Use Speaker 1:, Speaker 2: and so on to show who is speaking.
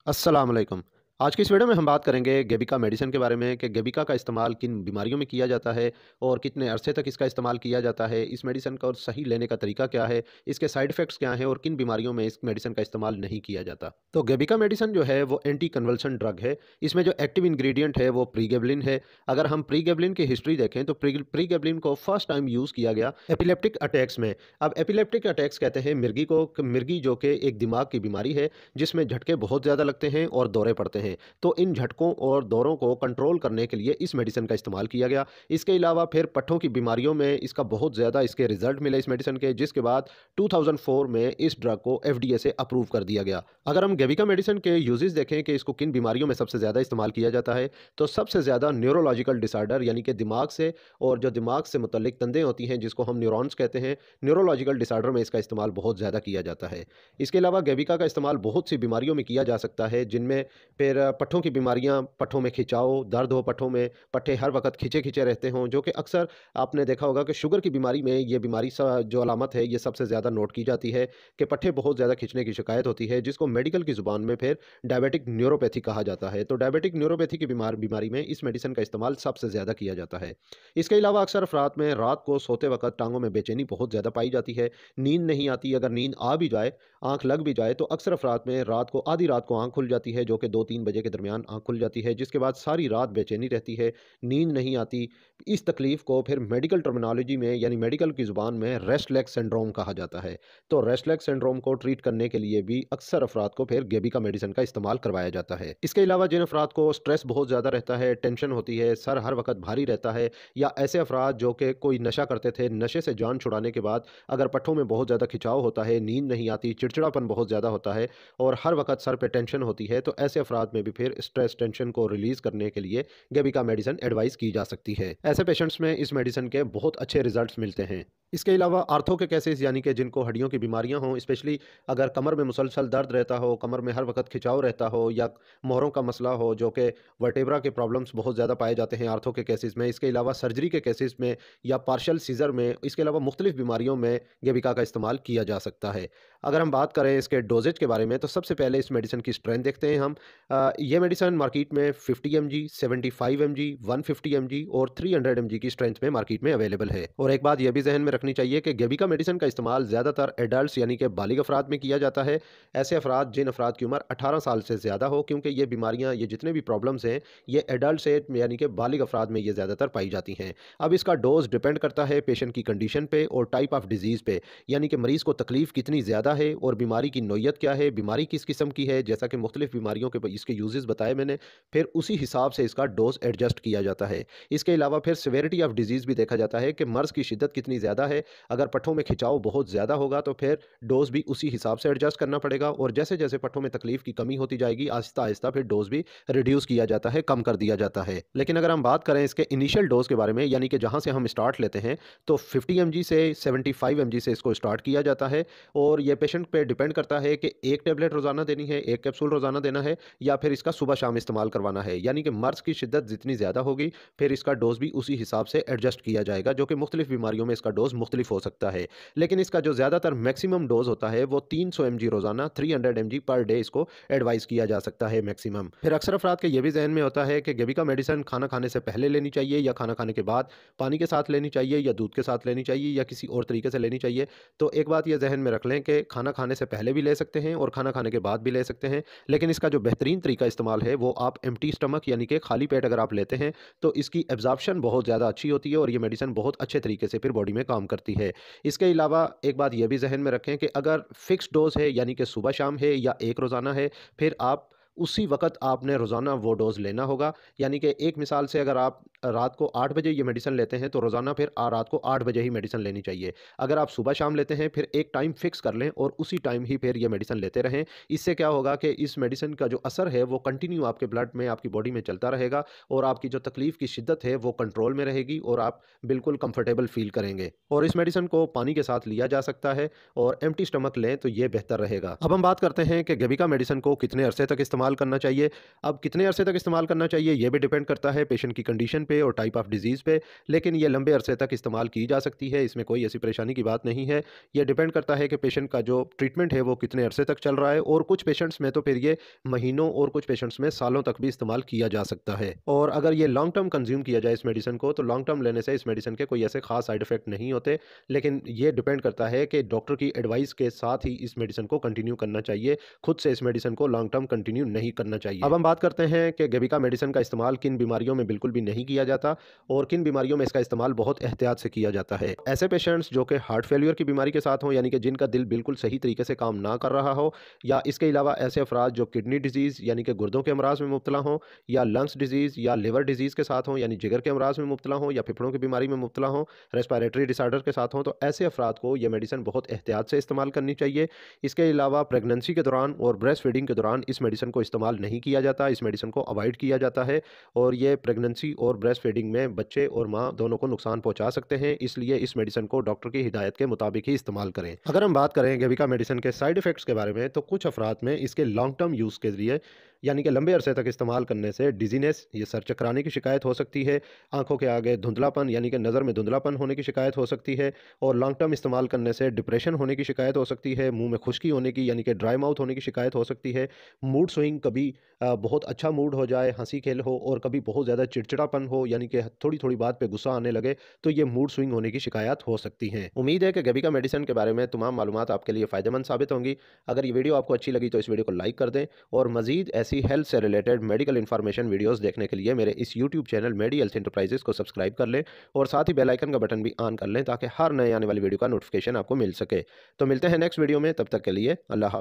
Speaker 1: अस्सलाम वालेकुम। आज की इस वीडियो में हम बात करेंगे गेबिका मेडिसिन के बारे में कि गेबिका का इस्तेमाल किन बीमारियों में किया जाता है और कितने अरसे तक इसका इस्तेमाल किया जाता है, इस मेडिसिन को सही लेने का तरीका क्या है, इसके साइड इफ़ेक्ट्स क्या हैं और किन बीमारियों में इस मेडिसिन का इस्तेमाल नहीं किया जाता। तो गेबिका मेडिसिन जो है वो एंटी कन्वल्सन ड्रग है। इसमें जो एक्टिव इंग्रीडिएंट है वो प्रीगेबलिन है। अगर हम प्रीगेबलिन की हिस्ट्री देखें तो प्रीगेबलिन को फर्स्ट टाइम यूज़ किया गया एपिलेप्टिक अटैक्स में। अब एपिलेप्टिक अटैक्स कहते हैं मिर्गी जो कि एक दिमाग की बीमारी है जिसमें झटके बहुत ज़्यादा लगते हैं और दौरे पड़ते हैं। तो इन झटकों और दौरों को कंट्रोल करने के लिए इस मेडिसिन का इस्तेमाल किया गया। इसके अलावा फिर पट्ठों की बीमारियों में इसका बहुत ज़्यादा इसके रिजल्ट मिले इस मेडिसिन के, जिसके बाद 2004 में इस ड्रग को एफडीए से अप्रूव कर दिया गया। अगर हम गेविका मेडिसिन के यूजेस देखें कि इसको किन बीमारियों में सबसे ज़्यादा इस्तेमाल किया जाता है, तो सबसे ज़्यादा न्यूरोलॉजिकल डिसऑर्डर यानी कि दिमाग से और जो दिमाग से मुतल्लिक तंदें होती हैं जिसको हम न्यूरॉन्स कहते हैं, न्यूरोलॉजिकल डिसऑर्डर में इसका इस्तेमाल बहुत ज़्यादा किया जाता है। इसके अलावा गेविका का इस्तेमाल बहुत सी बीमारियों में किया जा सकता है, जिनमें फिर पट्ठों की बीमारियां, पट्ठों में खिंचाव, दर्द हो पट्ठों में, पट्ठे हर वक्त खिंचे-खिंचे रहते हों, जो कि अक्सर आपने देखा होगा कि शुगर की बीमारी में ये बीमारी जो अलामत है, ये सबसे ज़्यादा नोट की जाती है कि पट्ठे बहुत ज़्यादा खिंचने की शिकायत होती है, जिसको मेडिकल की ज़ुबान में फिर डायबिटिक न्यूरोपैथी कहा जाता है। तो डायबिटिक न्यूरोपैथी की बीमारी में इस मेडिसिन का इस्तेमाल सबसे ज़्यादा किया जाता है। इसके अलावा अक्सर अफराद में रात को सोते वक्त टाँगों में बेचैनी बहुत ज़्यादा पाई जाती है, नींद नहीं आती। अगर नींद आ भी जाए, आँख लग भी जाए, तो अक्सर अफराद में रात को आधी रात को आँख खुल जाती है, जो कि 2-3 बजे के दरमियान आँख खुल जाती है, जिसके बाद सारी रात बेचैनी रहती है, नींद नहीं आती। इस तकलीफ़ को फिर मेडिकल टर्मिनोलॉजी में यानी मेडिकल की ज़ुबान में रेस्टलेस सिंड्रोम कहा जाता है। तो रेस्टलेस सिंड्रोम को ट्रीट करने के लिए भी अक्सर अफराद को फिर गेबिका मेडिसिन का इस्तेमाल करवाया जाता है। इसके अलावा जिन अफराद को स्ट्रेस बहुत ज़्यादा रहता है, टेंशन होती है, सर हर वक़्त भारी रहता है, या ऐसे अफराद जो कि कोई नशा करते थे, नशे से जान छुड़ाने के बाद अगर पट्ठों में बहुत ज़्यादा खिंचाव होता है, नींद नहीं आती, चिड़चिड़ापन बहुत ज़्यादा होता है और हर वक़्त सर पे टेंशन होती है, तो ऐसे अफराद में भी फिर स्ट्रेस टेंशन को रिलीज़ करने के लिए गेबिका मेडिसिन एडवाइस की जा सकती है। ऐसे पेशेंट्स में इस मेडिसिन के बहुत अच्छे रिजल्ट्स मिलते हैं। इसके अलावा आर्थो के केसेस यानी कि जिनको हड्डियों की बीमारियां हों, स्पेशली अगर कमर में मुसलसल दर्द रहता हो, कमर में हर वक्त खिंचाव रहता हो, या मोहरों का मसला हो, जो कि वर्टेब्रा के प्रॉब्लम्स बहुत ज़्यादा पाए जाते हैं आर्थो के केसेस में। इसके अलावा सर्जरी के केसेस में या पार्शियल सीजर में, इसके अलावा मुख्तलिफ बीमारियों में गेबिका का इस्तेमाल किया जा सकता है। अगर हम बात करें इसके डोजेज के बारे में, तो सबसे पहले इस मेडिसिन की स्ट्रेंथ देखते हैं हम। ये मेडिसिन मार्केट में 50 mg, 75 mg, 150 mg और 300 mg की स्ट्रेंथ में मार्केट में अवेलेबल है। और एक बात यह भी जहन में रखनी चाहिए कि गेबिका मेडिसिन का इस्तेमाल ज़्यादातर एडल्ट यानी कि बालिग अफराद में किया जाता है। ऐसे अफराद जिन अफराद की उम्र 18 साल से ज़्यादा हो, क्योंकि ये बीमारियां, ये जितने भी प्रॉब्लम्स हैं, ये एडल्ट से यानी कि बालिग अफराद में ये ज़्यादातर पाई जाती हैं। अब इसका डोज डिपेंड करता है पेशेंट की कंडीशन पे और टाइप ऑफ डिजीज़ पे, यानी कि मरीज़ को तकलीफ़ कितनी ज़्यादा है और बीमारी की नोयत क्या है, बीमारी किस किस्म की है, जैसा कि मुख्तलिफ बीमारियों के इसके यूजेस बताए मैंने, फिर उसी हिसाब से इसका डोज एडजस्ट किया जाता है। इसके अलावा फिर सिवेरिटी ऑफ डिजीज़ भी देखा जाता है कि मर्ज़ की शिद्दत कितनी ज़्यादा है। अगर पट्ठों में खिंचाव बहुत ज़्यादा होगा तो फिर डोज भी उसी हिसाब से एडजस्ट करना पड़ेगा, और जैसे जैसे पट्ठों में तकलीफ़ की कमी होती जाएगी, आहिस्ता आहिस्ता फिर डोज भी रिड्यूस किया जाता है, कम कर दिया जाता है। लेकिन अगर हम बात करें इसके इनिशियल डोज के बारे में, यानी कि जहाँ से हम स्टार्ट लेते हैं, तो 50 mg से 75 mg से इसको स्टार्ट किया जाता है। और ये पेशेंट पे डिपेंड करता है कि एक टेबलेट रोज़ाना देनी है, एक कैप्सूल रोज़ाना देना है, या फिर इसका सुबह शाम इस्तेमाल करवाना है। यानी कि मर्ज़ की शिद्दत जितनी ज़्यादा होगी, फिर इसका डोज़ भी उसी हिसाब से एडजस्ट किया जाएगा, जो कि मुख्तलिफ बीमारियों में इसका डोज़ मुख्तलिफ हो सकता है। लेकिन इसका जो ज़्यादातर मैक्सिमम डोज़ होता है वो 300 mg रोज़ाना, 300 mg पर डे इसको एडवाइस किया जा सकता है मैक्सिमम। फिर अक्सर अफराद के ये भी जहन में होता है कि गेबिका मेडिसिन खाना खाने से पहले लेनी चाहिए या खाना खाने के बाद, पानी के साथ लेनी चाहिए या दूध के साथ लेनी चाहिए या किसी और तरीके से लेनी चाहिए। तो एक बात ये जहन में रख लें कि खाना खाने से पहले भी ले सकते हैं और खाना खाने के बाद भी ले सकते हैं। लेकिन इसका जो बेहतरीन तरीका इस्तेमाल है वो आप एम्प्टी स्टमक यानी कि खाली पेट अगर आप लेते हैं, तो इसकी एब्जॉर्प्शन बहुत ज़्यादा अच्छी होती है और ये मेडिसिन बहुत अच्छे तरीके से फिर बॉडी में काम करती है। इसके अलावा एक बात ये भी जहन में रखें कि अगर फिक्स डोज है, यानी कि सुबह शाम है या एक रोज़ाना है, फिर आप उसी वक़्त आपने रोज़ाना वो डोज़ लेना होगा। यानी कि एक मिसाल से अगर आप रात को 8 बजे ये मेडिसिन लेते हैं, तो रोज़ाना फिर रात को 8 बजे ही मेडिसिन लेनी चाहिए। अगर आप सुबह शाम लेते हैं, फिर एक टाइम फ़िक्स कर लें और उसी टाइम ही फिर ये मेडिसिन लेते रहें। इससे क्या होगा कि इस मेडिसिन का जो असर है वो कंटिन्यू आपके ब्लड में, आपकी बॉडी में चलता रहेगा, और आपकी जो तकलीफ़ की शिद्दत है वो कंट्रोल में रहेगी और आप बिल्कुल कंफर्टेबल फ़ील करेंगे। और इस मेडिसिन को पानी के साथ लिया जा सकता है, और एम्प्टी स्टमक लें तो ये बेहतर रहेगा। अब हम बात करते हैं कि गेबिका मेडिसिन को कितने अरसे तक इस्तेमाल इस्तेमाल करना चाहिए। अब कितने अरसे तक इस्तेमाल करना चाहिए ये भी डिपेंड करता है पेशेंट की कंडीशन पे और टाइप ऑफ डिजीज़ पे, लेकिन ये लंबे अरसे तक इस्तेमाल की जा सकती है, इसमें कोई ऐसी परेशानी की बात नहीं है। ये डिपेंड करता है कि पेशेंट का जो ट्रीटमेंट है वो कितने अरसे तक चल रहा है, और कुछ पेशेंट्स में तो फिर ये महीनों और कुछ पेशेंट्स में सालों तक भी इस्तेमाल किया जा सकता है। और अगर ये लॉन्ग टर्म कंज्यूम किया जाए इस मेडिसिन को, तो लॉन्ग टर्म लेने से इस मेडिसिन के कोई ऐसे खास साइड इफेक्ट नहीं होते, लेकिन ये डिपेंड करता है कि डॉक्टर की एडवाइस के साथ ही इस मेडिसिन को कंटिन्यू करना चाहिए। खुद से इस मेडिसिन को लॉन्ग टर्म कंटिन्यू नहीं करना चाहिए। अब हम बात करते हैं कि गेबिका मेडिसिन का इस्तेमाल किन बीमारियों में बिल्कुल भी नहीं किया जाता और किन बीमारियों में इसका इस्तेमाल बहुत एहतियात से किया जाता है। ऐसे पेशेंट्स जो कि हार्ट फेलियर की बीमारी के साथ हों, यानी कि जिनका दिल बिल्कुल सही तरीके से काम ना कर रहा हो, या इसके अलावा ऐसे अफराद जो किडनी डिजीज़ यानी कि गुर्दों के अमराज में मुब्तला हों, या लंग्स डिजीज़ या लिवर डिजीज़ के साथ हों, यानी जिगर के अमराज में मुब्तला हों, या फेफड़ों की बीमारी में मुब्तला हों, रेस्पिरेटरी डिसऑर्डर के साथ हों, तो ऐसे अफराद को ये मेडिसिन बहुत एहतियात से इस्तेमाल करनी चाहिए। इसके अलावा प्रेगनेंसी के दौरान और ब्रेस्ट फीडिंग के दौरान इस मेडिसिन को इस्तेमाल नहीं किया जाता, इस मेडिसिन को अवॉइड किया जाता है, और ये प्रेगनेंसी और ब्रेस्ट फीडिंग में बच्चे और माँ दोनों को नुकसान पहुंचा सकते हैं, इसलिए इस मेडिसिन को डॉक्टर की हिदायत के मुताबिक ही इस्तेमाल करें। अगर हम बात करें गेविका मेडिसिन के साइड इफेक्ट्स के बारे में, तो कुछ अफराद में इसके लॉन्ग टर्म यूज़ के लिए यानी कि लंबे अरसे तक इस्तेमाल करने से डिजीनेस, ये सर चकराने की शिकायत हो सकती है, आंखों के आगे धुंधलापन यानी कि नज़र में धुंधलापन होने की शिकायत हो सकती है, और लॉन्ग टर्म इस्तेमाल करने से डिप्रेशन होने की शिकायत हो सकती है, मुंह में खुश्की होने की यानी कि ड्राई माउथ होने की शिकायत हो सकती है, मूड स्विंग, कभी बहुत अच्छा मूड हो जाए, हंसी खेल हो, और कभी बहुत ज़्यादा चिड़चिड़ापन हो यानी कि थोड़ी थोड़ी बात पे गुस्सा आने लगे, तो ये मूड स्विंग होने की शिकायत हो सकती हैं। उम्मीद है कि गेबिका मेडिसिन के बारे में तमाम मालूमात आपके लिए फ़ायदेमंद साबित होंगी। अगर ये वीडियो आपको अच्छी लगी तो इस वीडियो को लाइक कर दें, और मज़ीद ऐसी हेल्थ से रिलेटेड मेडिकल इन्फॉर्मेशन वीडियोस देखने के लिए मेरे इस यूट्यूब चैनल मेडी हेल्थ एंटरप्राइजेज़ को सब्सक्राइब कर लें, और साथ ही बेल आइकन का बटन भी ऑन कर लें, ताकि हर नए आने वाली वीडियो का नोटिफिकेशन आपको मिल सके। तो मिलते हैं नेक्स्ट वीडियो में, तब तक के लिए अल्लाह।